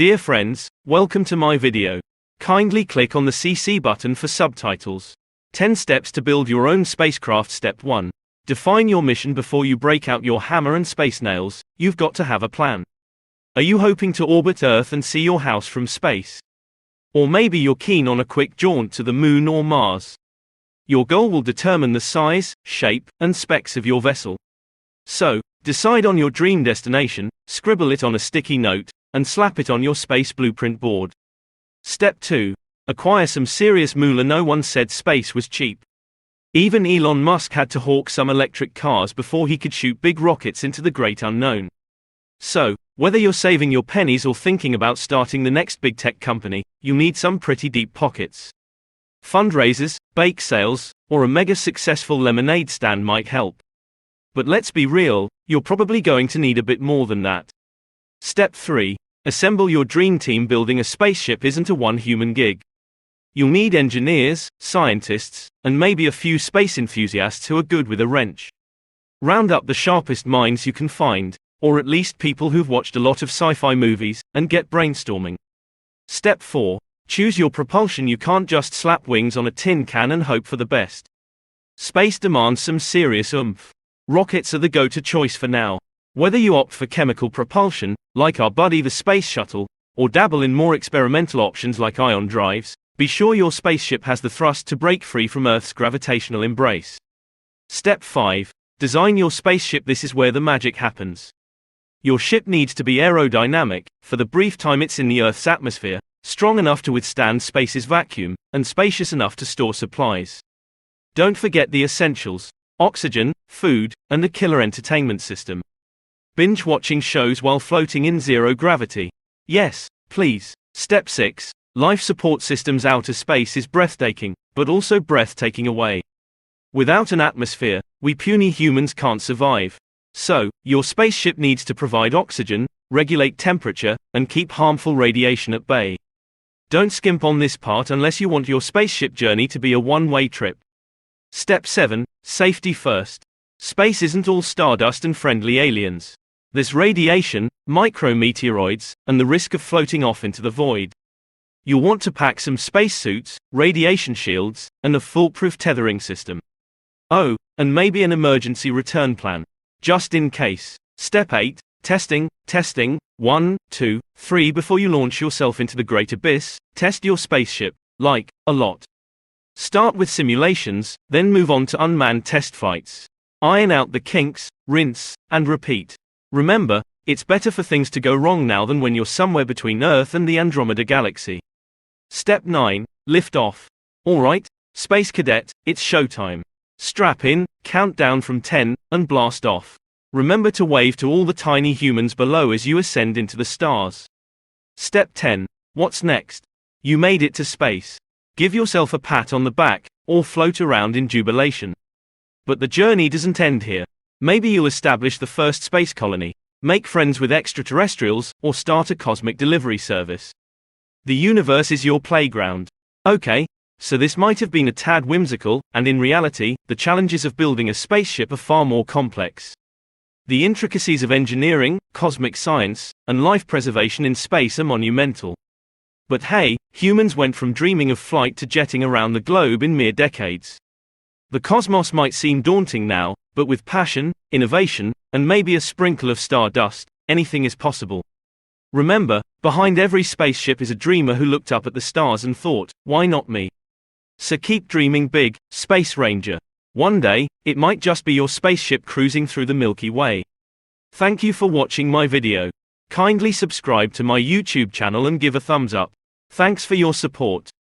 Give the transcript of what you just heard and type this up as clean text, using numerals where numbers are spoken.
Dear friends, welcome to my video. Kindly click on the CC button for subtitles. 10 steps to build your own spacecraft. Step 1. Define your mission before you break out your hammer and space nails. You've got to have a plan. Are you hoping to orbit Earth and see your house from space? Or maybe you're keen on a quick jaunt to the Moon or Mars. Your goal will determine the size, shape, and specs of your vessel. So, decide on your dream destination, scribble it on a sticky note, and slap it on your space blueprint board. Step 2. Acquire some serious moolah. No one said space was cheap. Even Elon Musk had to hawk some electric cars before he could shoot big rockets into the great unknown. So, whether you're saving your pennies or thinking about starting the next big tech company, you need some pretty deep pockets. Fundraisers, bake sales, or a mega successful lemonade stand might help. But let's be real, you're probably going to need a bit more than that. Step 3. Assemble your dream team. Building a spaceship isn't a one-human gig. You'll need engineers, scientists, and maybe a few space enthusiasts who are good with a wrench. Round up the sharpest minds you can find, or at least people who've watched a lot of sci-fi movies, and get brainstorming. Step 4. Choose your propulsion. You can't just slap wings on a tin can and hope for the best. Space demands some serious oomph. Rockets are the go-to choice for now. Whether you opt for chemical propulsion, like our buddy the Space Shuttle, or dabble in more experimental options like ion drives, be sure your spaceship has the thrust to break free from Earth's gravitational embrace. Step 5. Design your spaceship. This is where the magic happens. Your ship needs to be aerodynamic, for the brief time it's in the Earth's atmosphere, strong enough to withstand space's vacuum, and spacious enough to store supplies. Don't forget the essentials: oxygen, food, and a killer entertainment system. Binge watching shows while floating in zero gravity. Yes, please. Step 6. Life support systems. Outer space is breathtaking, but also breathtaking away. Without an atmosphere, we puny humans can't survive. So, your spaceship needs to provide oxygen, regulate temperature, and keep harmful radiation at bay. Don't skimp on this part unless you want your spaceship journey to be a one-way trip. Step 7. Safety first. Space isn't all stardust and friendly aliens. There's radiation, micro-meteoroids, and the risk of floating off into the void. You'll want to pack some spacesuits, radiation shields, and a foolproof tethering system. Oh, and maybe an emergency return plan, just in case. Step 8. Testing. 1, 2, 3. Before you launch yourself into the great abyss, test your spaceship, like, a lot. Start with simulations, then move on to unmanned test flights. Iron out the kinks, rinse, and repeat. Remember, it's better for things to go wrong now than when you're somewhere between Earth and the Andromeda Galaxy. Step 9. Lift off. Alright, Space Cadet, it's showtime. Strap in, count down from 10, and blast off. Remember to wave to all the tiny humans below as you ascend into the stars. Step 10. What's next? You made it to space. Give yourself a pat on the back, or float around in jubilation. But the journey doesn't end here. Maybe you'll establish the first space colony, make friends with extraterrestrials, or start a cosmic delivery service. The universe is your playground. Okay, so this might have been a tad whimsical, and in reality, the challenges of building a spaceship are far more complex. The intricacies of engineering, cosmic science, and life preservation in space are monumental. But hey, humans went from dreaming of flight to jetting around the globe in mere decades. The cosmos might seem daunting now, but with passion, innovation, and maybe a sprinkle of stardust, anything is possible. Remember, behind every spaceship is a dreamer who looked up at the stars and thought, why not me? So keep dreaming big, Space Ranger. One day, it might just be your spaceship cruising through the Milky Way. Thank you for watching my video. Kindly subscribe to my YouTube channel and give a thumbs up. Thanks for your support.